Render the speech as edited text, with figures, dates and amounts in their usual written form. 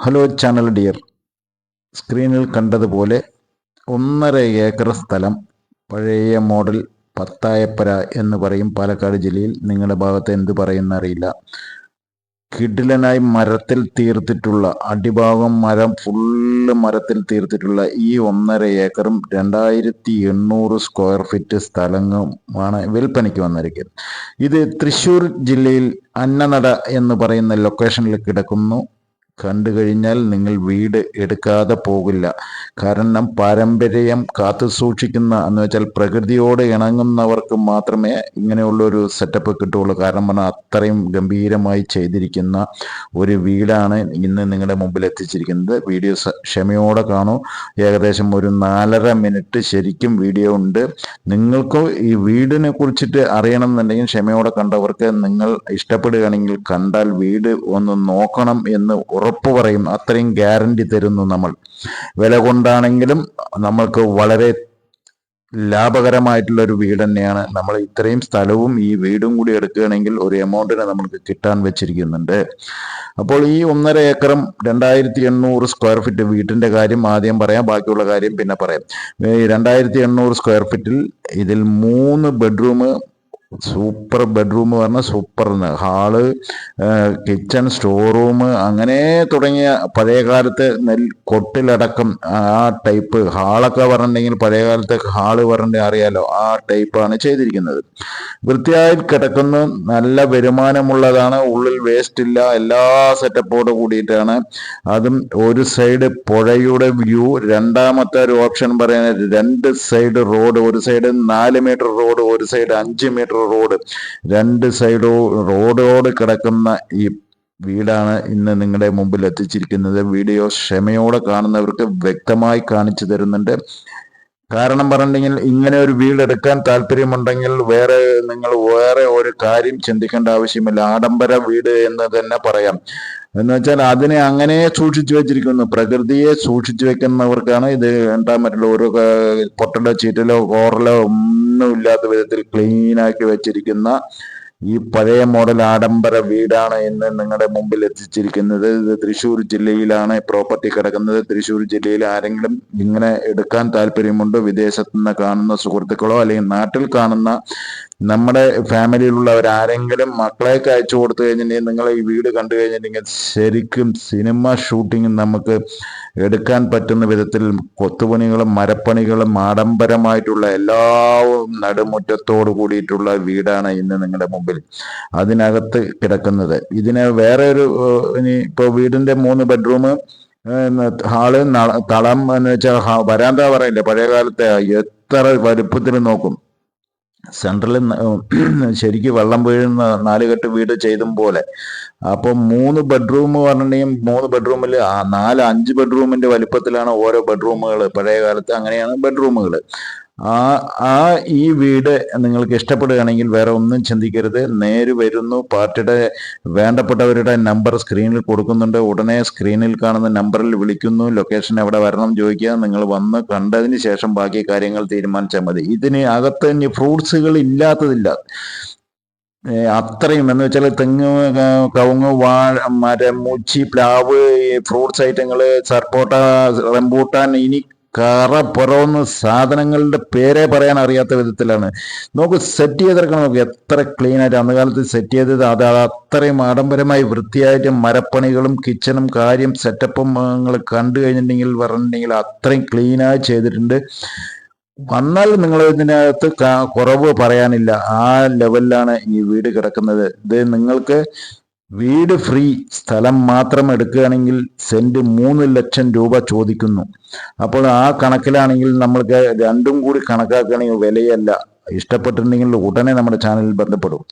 Hello channel dear, സ്ക്രീനിൽ കണ്ടതുപോലെ 1.5 acre സ്ഥലം, പഴയ മോഡൽ പത്തായപ്പര എന്ന് പറയും പാലക്കാട് ജില്ലയിൽ. നിങ്ങളുടെ ഭാഗത്ത് എന്ത് പറയുന്നറിയില്ല. കിടിലനായി മരത്തിൽ തീർത്തിട്ടുള്ള, അടിഭാഗം മരം ഫുള്ള് മരത്തിൽ തീർത്തിട്ടുള്ള ഈ 1.5 ഏക്കറും 2800 സ്ക്വയർ ഫീറ്റ് സ്ഥലങ്ങളുമാണ് വിൽപ്പനയ്ക്ക് വന്നിരിക്കുന്നത്. ഇത് തൃശ്ശൂർ ജില്ലയിൽ അന്നനട എന്ന് പറയുന്ന ലൊക്കേഷനിൽ കിടക്കുന്നു. കണ്ടു കഴിഞ്ഞാൽ നിങ്ങൾ വീട് എടുക്കാതെ പോകില്ല. കാരണം പാരമ്പര്യം കാത്തു സൂക്ഷിക്കുന്ന എന്ന് വെച്ചാൽ പ്രകൃതിയോട് ഇണങ്ങുന്നവർക്ക് മാത്രമേ ഇങ്ങനെയുള്ളൊരു സെറ്റപ്പ് കിട്ടുകയുള്ളൂ. കാരണം പറഞ്ഞാൽ അത്രയും ഗംഭീരമായി ചെയ്തിരിക്കുന്ന ഒരു വീടാണ് ഇന്ന് നിങ്ങളുടെ മുമ്പിൽ എത്തിച്ചിരിക്കുന്നത്. വീഡിയോ ക്ഷമയോടെ കാണൂ. ഏകദേശം ഒരു 4.5 മിനിറ്റ് ശരിക്കും വീഡിയോ ഉണ്ട്. നിങ്ങൾക്ക് ഈ വീടിനെ കുറിച്ചിട്ട് അറിയണമെന്നുണ്ടെങ്കിൽ ക്ഷമയോടെ കണ്ടവർക്ക്, നിങ്ങൾ ഇഷ്ടപ്പെടുകയാണെങ്കിൽ കണ്ടാൽ വീട് ഒന്ന് നോക്കണം എന്ന് ഉറപ്പ് പറയും. അത്രയും ഗ്യാരണ്ടി തരുന്നു നമ്മൾ. വില കൊണ്ടാണെങ്കിലും നമ്മൾക്ക് വളരെ ലാഭകരമായിട്ടുള്ള ഒരു വീട് തന്നെയാണ്. നമ്മൾ ഇത്രയും സ്ഥലവും ഈ വീടും കൂടി എടുക്കുകയാണെങ്കിൽ ഒരു എമൗണ്ടിന് നമുക്ക് കിട്ടാൻ വെച്ചിരിക്കുന്നുണ്ട്. അപ്പോൾ ഈ 1.5 ഏക്കറും 2800 സ്ക്വയർ ഫീറ്റ് വീട്ടിന്റെ കാര്യം ആദ്യം പറയാം, ബാക്കിയുള്ള കാര്യം പിന്നെ പറയാം. ഈ 2800 സ്ക്വയർ ഫീറ്റിൽ ഇതിൽ 3 ബെഡ്റൂം, സൂപ്പർ ബെഡ്റൂം പറഞ്ഞാൽ super, hall, kitchen, store room, അങ്ങനെ തുടങ്ങിയ പഴയകാലത്ത് കൊട്ടിലടക്കം ആ ടൈപ്പ് ഹാളൊക്കെ പറഞ്ഞിട്ടുണ്ടെങ്കിൽ പഴയകാലത്തെ ഹാള് പറഞ്ഞിട്ട് അറിയാലോ, ആ ടൈപ്പാണ് ചെയ്തിരിക്കുന്നത്. വൃത്തിയായി കിടക്കുന്ന, നല്ല വരുമാനമുള്ളതാണ്, ഉള്ളിൽ വേസ്റ്റ് ഇല്ല, എല്ലാ സെറ്റപ്പോട് കൂടിയിട്ടാണ്. അതും ഒരു സൈഡ് പുഴയുടെ വ്യൂ, രണ്ടാമത്തെ ഒരു ഓപ്ഷൻ പറയാൻ 2 സൈഡ് റോഡ്, ഒരു സൈഡ് 4 മീറ്റർ റോഡ്, ഒരു സൈഡ് 5 മീറ്റർ റോഡ്, 2 സൈഡോ റോഡോട് കിടക്കുന്ന ഈ വീടാണ് ഇന്ന് നിങ്ങളുടെ മുമ്പിൽ എത്തിച്ചിരിക്കുന്നത്. വീഡിയോ ക്ഷമയോടെ കാണുന്നവർക്ക് വ്യക്തമായി കാണിച്ചു തരുന്നുണ്ട്. കാരണം പറഞ്ഞിട്ടുണ്ടെങ്കിൽ ഇങ്ങനെ ഒരു വീട് എടുക്കാൻ താല്പര്യമുണ്ടെങ്കിൽ നിങ്ങൾ വേറെ ഒരു കാര്യം ചിന്തിക്കേണ്ട ആവശ്യമില്ല. ആഡംബര വീട് എന്ന് തന്നെ പറയാം. എന്ന് വെച്ചാൽ അതിനെ അങ്ങനെ സൂക്ഷിച്ചു വെച്ചിരിക്കുന്നു. പ്രകൃതിയെ സൂക്ഷിച്ചു വെക്കുന്നവർക്കാണ് ഇത്. മറ്റുള്ള ഒരു പൊട്ടലോ ചീറ്റലോ കോറലോ ഒന്നും ഇല്ലാത്ത വിധത്തിൽ ക്ലീനാക്കി വെച്ചിരിക്കുന്ന ഈ പഴയ മോഡൽ ആഡംബര വീടാണ് ഇന്ന് നിങ്ങളുടെ മുമ്പിൽ എത്തിച്ചിരിക്കുന്നത്. ഇത് തൃശ്ശൂർ ജില്ലയിലാണ് പ്രോപ്പർട്ടി കിടക്കുന്നത്. തൃശ്ശൂർ ജില്ലയിൽ ആരെങ്കിലും ഇങ്ങനെ എടുക്കാൻ താല്പര്യമുണ്ടോ, വിദേശത്ത് നിന്ന് കാണുന്ന സുഹൃത്തുക്കളോ അല്ലെങ്കിൽ നാട്ടിൽ കാണുന്ന നമ്മുടെ ഫാമിലിയിലുള്ളവരാരെങ്കിലും മക്കളെയൊക്കെ അയച്ചു കൊടുത്തു കഴിഞ്ഞിട്ടുണ്ടെങ്കിൽ, നിങ്ങൾ ഈ വീട് കണ്ടു കഴിഞ്ഞിട്ടുണ്ടെങ്കിൽ ശരിക്കും സിനിമ ഷൂട്ടിങ് നമുക്ക് എടുക്കാൻ പറ്റുന്ന വിധത്തിൽ കൊത്തുപണികളും മരപ്പണികളും ആഡംബരമായിട്ടുള്ള എല്ലാവും നടുമുറ്റത്തോട് കൂടിയിട്ടുള്ള വീടാണ് ഇന്ന് നിങ്ങളുടെ മുമ്പിൽ അതിനകത്ത് കിടക്കുന്നത്. ഇതിന് വേറെ ഒരു ഇപ്പൊ വീടിന്റെ 3 ബെഡ്റൂം, ഹാള്, തളം എന്ന് വെച്ചാൽ വരാന്ത പറയില്ല, പഴയ കാലത്തെ എത്ര വലുപ്പത്തിൽ നോക്കും. സെൻട്രലിൽ ശരിക്കും വെള്ളം വീഴുന്ന 4 കെട്ട് വീട് ചെയ്തും പോലെ. അപ്പോൾ 3 ബെഡ്റൂം പറഞ്ഞിട്ടുണ്ടെങ്കിൽ 3 ബെഡ്റൂമിൽ 4-5 ബെഡ്റൂമിന്റെ വലുപ്പത്തിലാണ് ഓരോ ബെഡ്റൂമുകൾ. പഴയ കാലത്ത് അങ്ങനെയാണ് ബെഡ്റൂമുകൾ. ഈ വീട് നിങ്ങൾക്ക് ഇഷ്ടപ്പെടുകയാണെങ്കിൽ വേറെ ഒന്നും ചിന്തിക്കരുത്. നേര് വരുന്നു. പാർട്ടിയുടെ വേണ്ടപ്പെട്ടവരുടെ നമ്പർ സ്ക്രീനിൽ കൊടുക്കുന്നുണ്ട്. ഉടനെ സ്ക്രീനിൽ കാണുന്ന നമ്പറിൽ വിളിക്കുന്നു. ലൊക്കേഷൻ എവിടെ വരണം ചോദിക്കുക. നിങ്ങൾ വന്ന് കണ്ടതിന് ശേഷം ബാക്കി കാര്യങ്ങൾ തീരുമാനിച്ചാൽ മതി. ഇതിന് അകത്ത് ഇനി ഫ്രൂട്ട്സുകൾ ഇല്ലാത്തതില്ല. അത്രയും എന്ന് വെച്ചാൽ തെങ്ങ്, കവുങ്ങ്, മരം, മൂച്ചി, പ്ലാവ്, ഫ്രൂട്ട്സ് ഐറ്റങ്ങൾ, സർപ്പോട്ട, റംബൂട്ടാൻ, ഇനി കറ പുറവുന്ന സാധനങ്ങളുടെ പേരെ പറയാൻ അറിയാത്ത വിധത്തിലാണ്. നമുക്ക് സെറ്റ് ചെയ്തെടുക്കണം. നോക്ക് എത്ര ക്ലീൻ ആയിട്ട് അന്ന് കാലത്ത് സെറ്റ് ചെയ്തത്. അത് അത്രയും ആഡംബരമായി വൃത്തിയായിട്ട് മരപ്പണികളും കിച്ചണും കാര്യം സെറ്റപ്പും നിങ്ങൾ കണ്ടു കഴിഞ്ഞിട്ടുണ്ടെങ്കിൽ പറഞ്ഞിട്ടുണ്ടെങ്കിൽ അത്രയും ക്ലീനായി ചെയ്തിട്ടുണ്ട്. വന്നാൽ നിങ്ങൾ ഇതിനകത്ത് കുറവ് പറയാനില്ല. ആ ലെവലിലാണ് ഈ വീട് കിടക്കുന്നത്. ഇത് നിങ്ങൾക്ക് വീട് ഫ്രീ, സ്ഥലം മാത്രം എടുക്കുകയാണെങ്കിൽ സെന്റ് 3 ലക്ഷം രൂപ ചോദിക്കുന്നു. അപ്പോൾ ആ കണക്കിലാണെങ്കിൽ നമ്മൾക്ക് രണ്ടും കൂടി കണക്കാക്കുകയാണെങ്കിൽ വിലയല്ല. ഇഷ്ടപ്പെട്ടിട്ടുണ്ടെങ്കിൽ ഉടനെ നമ്മുടെ ചാനലിൽ ബന്ധപ്പെടും.